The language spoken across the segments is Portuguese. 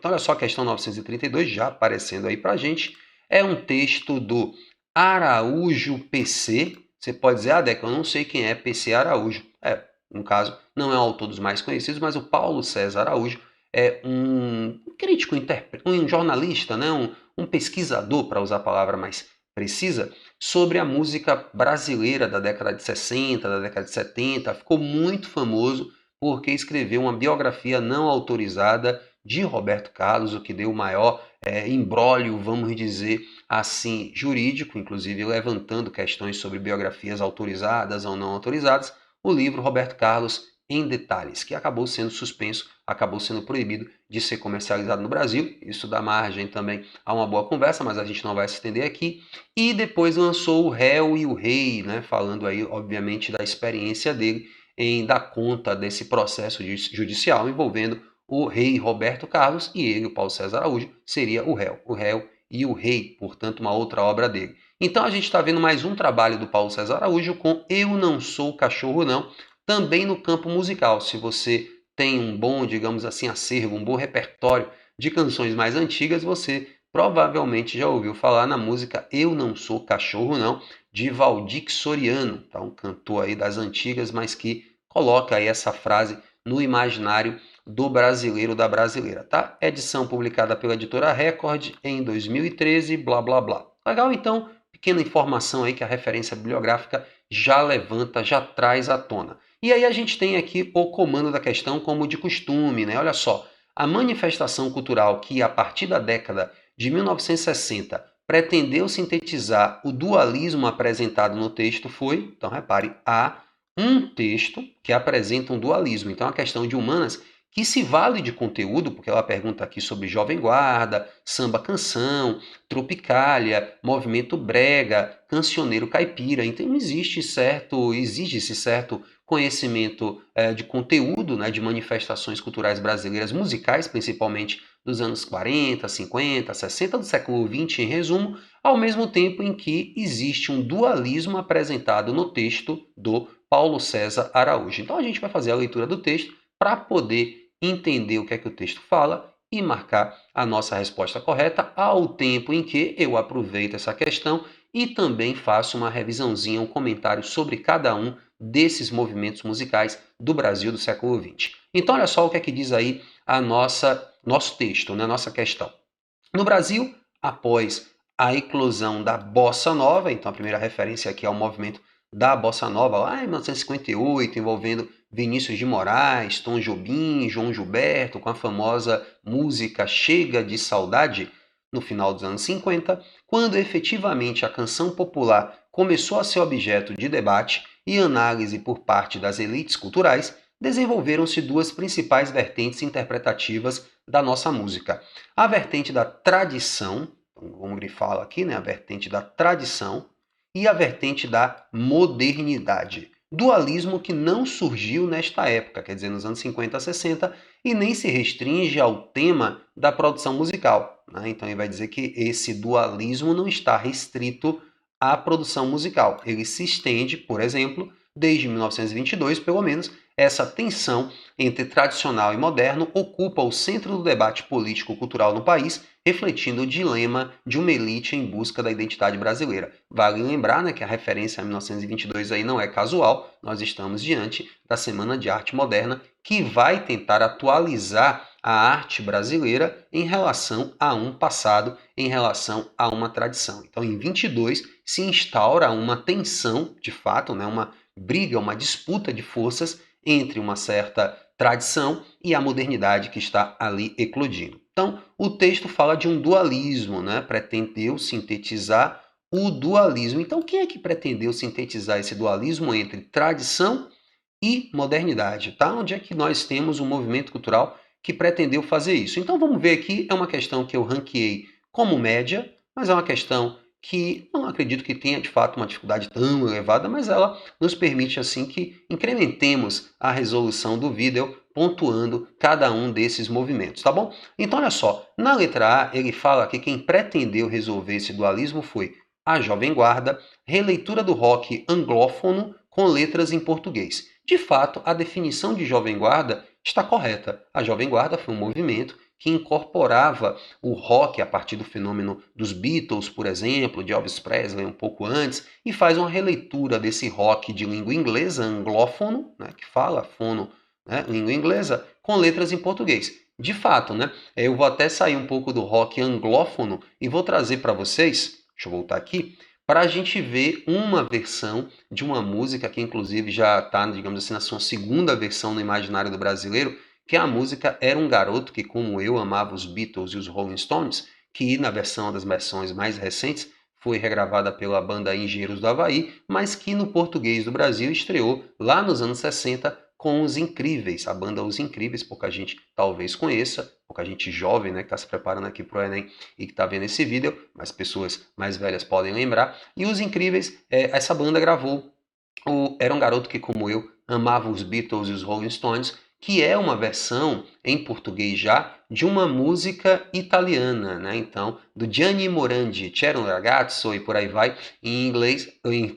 Então, olha só a questão 932, já aparecendo aí para a gente, é um texto do Araújo PC. Você pode dizer, Deco, eu não sei quem é PC Araújo. No caso, não é o autor dos mais conhecidos, mas o Paulo César Araújo é um crítico, um jornalista, né? um pesquisador, para usar a palavra mais precisa, sobre a música brasileira da década de 60, da década de 70. Ficou muito famoso porque escreveu uma biografia não autorizada de Roberto Carlos, o que deu o maior imbróglio, vamos dizer assim, jurídico, inclusive levantando questões sobre biografias autorizadas ou não autorizadas, o livro Roberto Carlos em Detalhes, que acabou sendo suspenso, acabou sendo proibido de ser comercializado no Brasil. Isso dá margem também a uma boa conversa, mas a gente não vai se estender aqui. E depois lançou O Réu e o Rei, né, falando aí, obviamente, da experiência dele em dar conta desse processo judicial envolvendo o rei Roberto Carlos e ele, o Paulo César Araújo, seria o réu e o rei, portanto, uma outra obra dele. Então a gente está vendo mais um trabalho do Paulo César Araújo com Eu Não Sou Cachorro Não, também no campo musical. Se você tem um bom, digamos assim, acervo, um bom repertório de canções mais antigas, você provavelmente já ouviu falar na música Eu Não Sou Cachorro Não, de Valdir Soriano, tá? Um cantor aí das antigas, mas que coloca aí essa frase no imaginário do brasileiro, da brasileira, tá? Edição publicada pela editora Record em 2013, blá blá blá. Legal? Então, pequena informação aí que a referência bibliográfica já levanta, já traz à tona. E aí a gente tem aqui o comando da questão como de costume, né? Olha só, a manifestação cultural que a partir da década de 1960 pretendeu sintetizar o dualismo apresentado no texto foi, então repare, há um texto que apresenta um dualismo. Então a questão de humanas que se vale de conteúdo, porque ela pergunta aqui sobre Jovem Guarda, samba canção, tropicália, movimento brega, cancioneiro caipira. Então exige-se certo conhecimento de conteúdo, né, de manifestações culturais brasileiras, musicais principalmente, dos anos 40, 50, 60 do século XX, em resumo, ao mesmo tempo em que existe um dualismo apresentado no texto do Paulo César Araújo. Então a gente vai fazer a leitura do texto para poder entender o que é que o texto fala e marcar a nossa resposta correta, ao tempo em que eu aproveito essa questão e também faço uma revisãozinha, um comentário sobre cada um desses movimentos musicais do Brasil do século XX. Então, olha só o que é que diz aí nosso texto, né, nossa questão. No Brasil, após a eclosão da Bossa Nova, então a primeira referência aqui é o movimento da Bossa Nova, lá em 1958, envolvendo Vinícius de Moraes, Tom Jobim, João Gilberto, com a famosa música Chega de Saudade, no final dos anos 50, quando efetivamente a canção popular começou a ser objeto de debate e análise por parte das elites culturais, desenvolveram-se duas principais vertentes interpretativas da nossa música. A vertente da tradição, como ele fala aqui, né, a vertente da tradição, e a vertente da modernidade. Dualismo que não surgiu nesta época, quer dizer, nos anos 50 a 60, e nem se restringe ao tema da produção musical, né? Então ele vai dizer que esse dualismo não está restrito à produção musical. Ele se estende, por exemplo, desde 1922, pelo menos, essa tensão entre tradicional e moderno ocupa o centro do debate político-cultural no país, refletindo o dilema de uma elite em busca da identidade brasileira. Vale lembrar, né, que a referência a 1922 aí não é casual, nós estamos diante da Semana de Arte Moderna, que vai tentar atualizar a arte brasileira em relação a um passado, em relação a uma tradição. Então, em 22 se instaura uma tensão, de fato, né, uma briga, uma disputa de forças entre uma certa tradição e a modernidade que está ali eclodindo. Então, o texto fala de um dualismo, né? Pretendeu sintetizar o dualismo. Então, quem é que pretendeu sintetizar esse dualismo entre tradição e modernidade? Tá? Onde é que nós temos um movimento cultural que pretendeu fazer isso? Então, vamos ver aqui, é uma questão que eu ranqueei como média, mas é uma questão que não acredito que tenha de fato uma dificuldade tão elevada, mas ela nos permite assim que incrementemos a resolução do vídeo pontuando cada um desses movimentos, tá bom? Então olha só, na letra A ele fala que quem pretendeu resolver esse dualismo foi a Jovem Guarda, releitura do rock anglófono com letras em português. De fato, a definição de Jovem Guarda está correta. A Jovem Guarda foi um movimento que incorporava o rock a partir do fenômeno dos Beatles, por exemplo, de Elvis Presley um pouco antes, e faz uma releitura desse rock de língua inglesa, anglófono, né, que fala fono, né, língua inglesa, com letras em português. De fato, né, eu vou até sair um pouco do rock anglófono e vou trazer para vocês, deixa eu voltar aqui, para a gente ver uma versão de uma música que inclusive já está, digamos assim, na sua segunda versão no imaginário do brasileiro, que é a música Era um Garoto que, como eu, amava os Beatles e os Rolling Stones, que na das versões mais recentes foi regravada pela banda Engenheiros do Havaí, mas que no português do Brasil estreou lá nos anos 60 com Os Incríveis, a banda Os Incríveis, pouca gente talvez conheça, pouca gente jovem, né, que está se preparando aqui para o Enem e que está vendo esse vídeo, mas pessoas mais velhas podem lembrar. E Os Incríveis, essa banda gravou o Era um Garoto que, como eu, amava os Beatles e os Rolling Stones, que é uma versão em português já de uma música italiana, né? Então, do Gianni Morandi, C'era un ragazzo e por aí vai, em inglês, em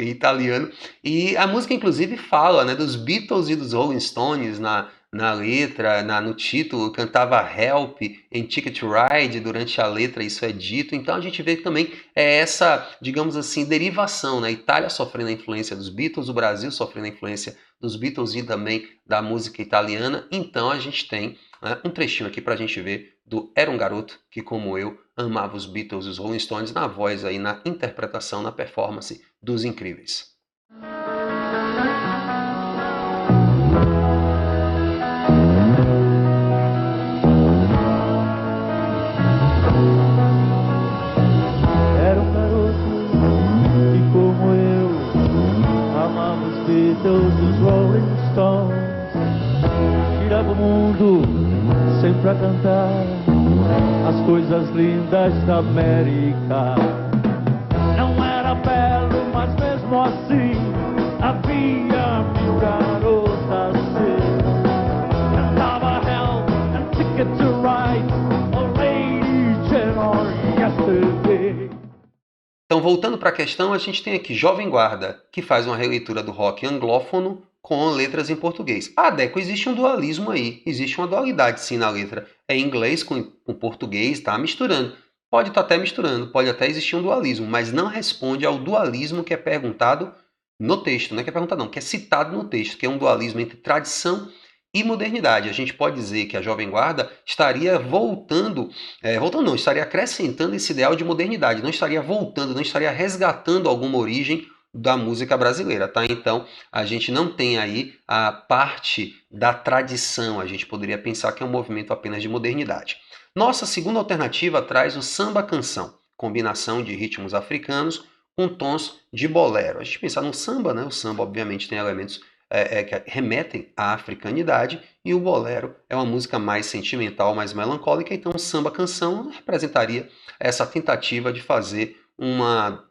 italiano. E a música, inclusive, fala, né, dos Beatles e dos Rolling Stones na letra, no título, cantava Help em Ticket to Ride, durante a letra isso é dito. Então a gente vê que também essa, digamos assim, derivação, né? A Itália sofrendo a influência dos Beatles, o Brasil sofrendo a influência dos Beatles e também da música italiana. Então a gente tem, né, um trechinho aqui para a gente ver do Era um Garoto que, como eu, amava os Beatles e os Rolling Stones, na voz aí, na interpretação, na performance dos Incríveis. Os Rolling Stones, girava o mundo sempre a cantar as coisas lindas da América. Não era belo, mas mesmo assim havia mil garotas assim. Cantava Help and Ticket to Ride, oh Lady Jane or Yesterday. Então, voltando para a questão, a gente tem aqui Jovem Guarda, que faz uma releitura do rock anglófono com letras em português. Ah, Deco, existe um dualismo aí, existe uma dualidade sim na letra. É inglês com português, tá misturando. Pode estar até misturando, pode até existir um dualismo, mas não responde ao dualismo que é perguntado no texto. Não é que é perguntado não, que é citado no texto, que é um dualismo entre tradição e modernidade. A gente pode dizer que a Jovem Guarda estaria estaria acrescentando esse ideal de modernidade, não estaria voltando, não estaria resgatando alguma origem da música brasileira, tá? Então, a gente não tem aí a parte da tradição, a gente poderia pensar que é um movimento apenas de modernidade. Nossa segunda alternativa traz o samba-canção, combinação de ritmos africanos com tons de bolero. A gente pensar no samba, né? O samba, obviamente, tem elementos que remetem à africanidade, e o bolero é uma música mais sentimental, mais melancólica, então o samba-canção representaria essa tentativa de fazer uma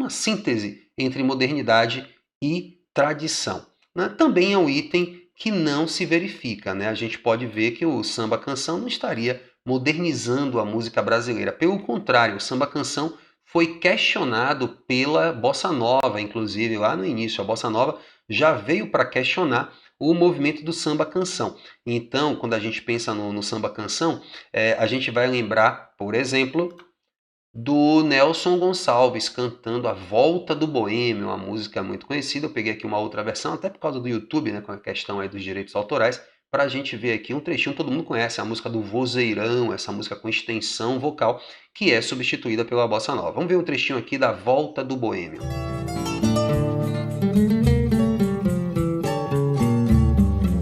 síntese entre modernidade e tradição. Né? Também é um item que não se verifica, né? A gente pode ver que o samba-canção não estaria modernizando a música brasileira, pelo contrário, o samba-canção foi questionado pela Bossa Nova, inclusive lá no início, a Bossa Nova já veio para questionar o movimento do samba-canção. Então, quando a gente pensa no samba-canção, a gente vai lembrar, por exemplo, do Nelson Gonçalves cantando A Volta do Boêmio, uma música muito conhecida. Eu peguei aqui uma outra versão, até por causa do YouTube, né, com a questão aí dos direitos autorais, para a gente ver aqui um trechinho, todo mundo conhece, a música do Vozeirão, essa música com extensão vocal, que é substituída pela Bossa Nova. Vamos ver um trechinho aqui da Volta do Boêmio.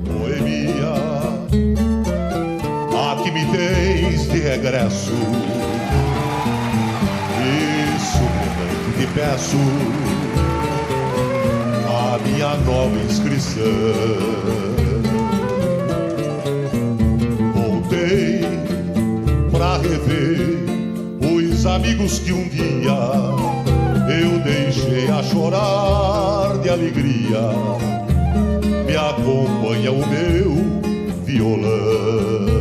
Boemia, aqui me tens de regresso. Isso, te peço a minha nova inscrição. Voltei pra rever os amigos que um dia eu deixei a chorar de alegria. Me acompanha o meu violão.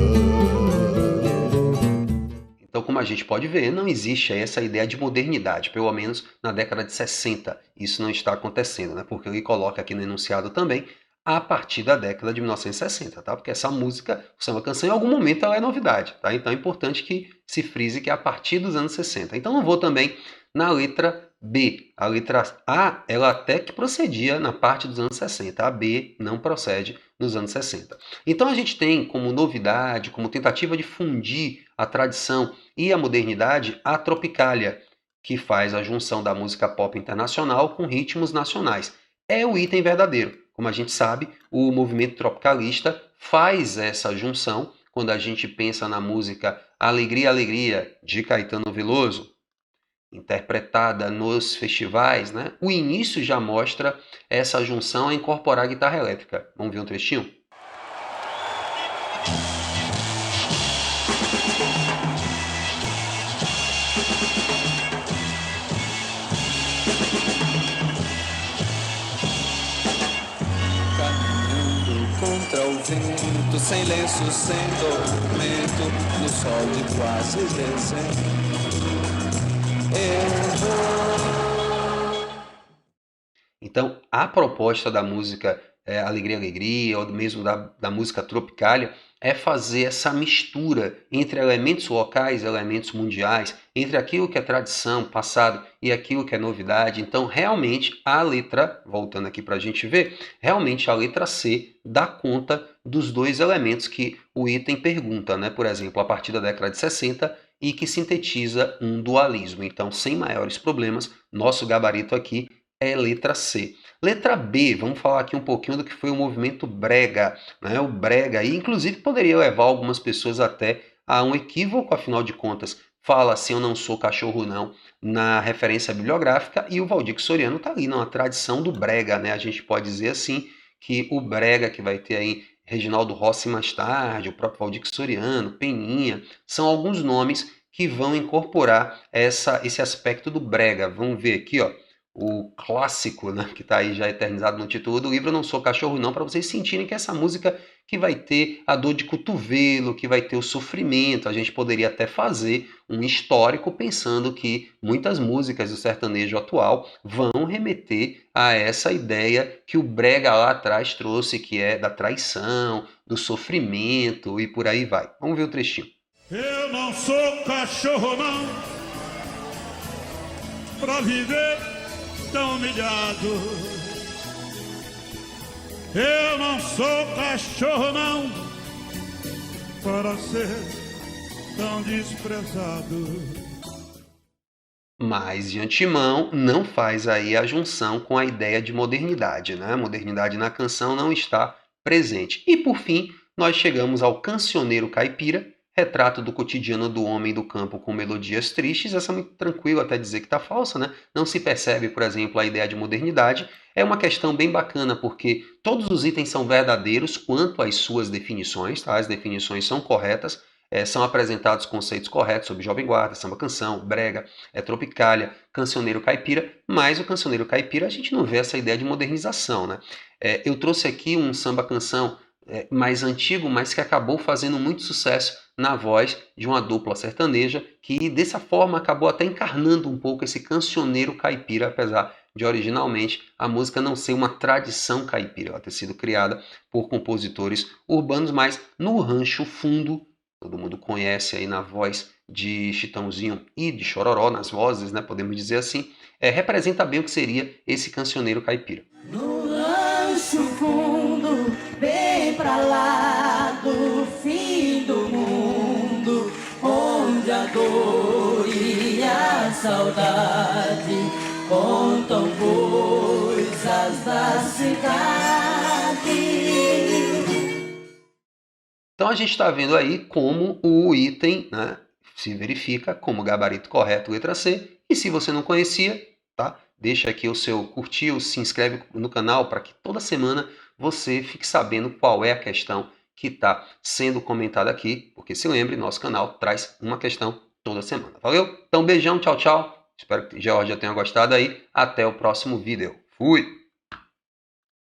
Então, como a gente pode ver, não existe essa ideia de modernidade, pelo menos na década de 60. Isso não está acontecendo, né? Porque ele coloca aqui no enunciado também a partir da década de 1960, tá? Porque essa música, o samba canção, em algum momento ela é novidade, tá? Então é importante que se frise que é a partir dos anos 60. Então não vou também na letra B. A letra A, ela até que procedia na parte dos anos 60. A B não procede nos anos 60. Então a gente tem como novidade, como tentativa de fundir a tradição e a modernidade, a Tropicália, que faz a junção da música pop internacional com ritmos nacionais. É o item verdadeiro. Como a gente sabe, o movimento tropicalista faz essa junção quando a gente pensa na música Alegria, Alegria, de Caetano Veloso, interpretada nos festivais, né? O início já mostra essa junção a incorporar a guitarra elétrica. Vamos ver um trechinho? Contra o vento, sem lenço, sem tormento, no sol de quase dezembro, eu vou. Então, a proposta da música Alegria, Alegria, ou mesmo da música Tropicália, é fazer essa mistura entre elementos locais e elementos mundiais, entre aquilo que é tradição, passado, e aquilo que é novidade. Então, realmente, a letra, voltando aqui para a gente ver, realmente a letra C dá conta dos dois elementos que o item pergunta, né? Por exemplo, a partir da década de 60, e que sintetiza um dualismo. Então, sem maiores problemas, nosso gabarito aqui é letra C. Letra B, vamos falar aqui um pouquinho do que foi o movimento brega, né? O brega aí, inclusive, poderia levar algumas pessoas até a um equívoco, afinal de contas, fala assim, eu não sou cachorro não, na referência bibliográfica, e o Valdir Soriano está ali numa tradição do brega, né? A gente pode dizer assim, que o brega que vai ter aí Reginaldo Rossi mais tarde, o próprio Valdir Soriano, Peninha, são alguns nomes que vão incorporar esse aspecto do brega. Vamos ver aqui, ó, o clássico, né, que está aí já eternizado no título do livro, Eu Não Sou Cachorro Não, para vocês sentirem que essa música que vai ter a dor de cotovelo, que vai ter o sofrimento. A gente poderia até fazer um histórico pensando que muitas músicas do sertanejo atual vão remeter a essa ideia que o brega lá atrás trouxe, que é da traição, do sofrimento e por aí vai. Vamos ver o trechinho. Eu não sou cachorro não, pra viver tão humilhado. Eu não sou cachorro não, para ser tão desprezado. Mas, de antemão, não faz aí a junção com a ideia de modernidade, né? A modernidade na canção não está presente. E, por fim, nós chegamos ao Cancioneiro Caipira, retrato do cotidiano do homem do campo com melodias tristes. Essa é muito tranquila até dizer que está falsa, né? Não se percebe, por exemplo, a ideia de modernidade. É uma questão bem bacana, porque todos os itens são verdadeiros quanto às suas definições, tá? As definições são corretas, são apresentados conceitos corretos sobre Jovem Guarda, samba canção, brega, tropicália, cancioneiro caipira, mas o cancioneiro caipira a gente não vê essa ideia de modernização, né? Eu trouxe aqui um samba canção mais antigo, mas que acabou fazendo muito sucesso na voz de uma dupla sertaneja, que dessa forma acabou até encarnando um pouco esse cancioneiro caipira, apesar de originalmente a música não ser uma tradição caipira, ela ter sido criada por compositores urbanos, mas no Rancho Fundo, todo mundo conhece aí na voz de Chitãozinho e de Chororó, nas vozes, né, podemos dizer assim, representa bem o que seria esse cancioneiro caipira. No Rancho Fundo, bem pra lá do fim do mundo, onde a dor e a saudade contam coisas da cidade. Então a gente está vendo aí como o item, né, se verifica como gabarito correto, letra C. E se você não conhecia, tá? Deixa aqui o seu curtir, se inscreve no canal para que toda semana você fique sabendo qual é a questão que está sendo comentada aqui. Porque se lembre, nosso canal traz uma questão toda semana. Valeu? Então beijão, tchau, tchau. Espero que o George já tenha gostado aí. Até o próximo vídeo. Fui!